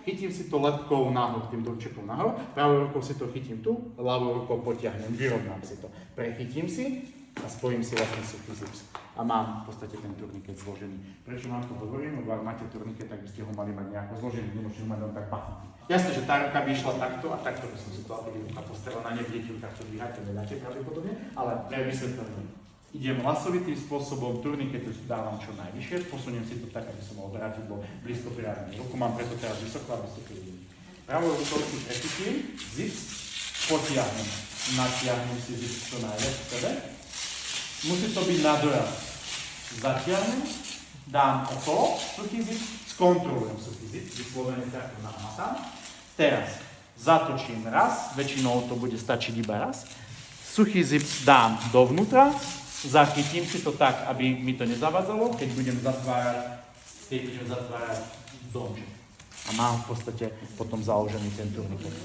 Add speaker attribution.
Speaker 1: chytím si to lepkou nahor, tým dorčekom nahor, pravou rukou si to chytím tu, ľavou rukou potiahnem, vyrovnám si to. Prechytím si a spojím si vlastne suchý zips. A mám v podstate ten turniket zložený. Prečo vám to hovorím? Lebo ak máte turniket, tak by ste ho mali mať nejako zložený, nemôžete ho mať len tak pachnutý. Jasné, že tá ruka by išla takto a takto by som si to, aby ruka postrelená, nebudete ju takto dvíhať, to nedáte pravdepodobne, ale pre vysvetlenie. Idem lasovitým spôsobom, turniketu dávam čo najvyššie, posuniem si to tak, aby som mal vrátidlo blízko pri rane. Ruku mám preto teraz vysoko, aby ste videli. Pravou rukou si prechytím, zips, potiahnem, natiahnem si zips čo najviac v sebe. Musí to byť na doraz. Zatiahnem, dám okolo suchý zips, skontrolujem suchý zips, vyslovene takto namatám. Teraz zatočím raz, väčšinou to bude stačiť iba raz. Suchý zips dám dovnútra, zachytím si to tak, aby mi to nezavadzalo, keď budem zatvárať domček. A mám v podstate potom založený ten turniket.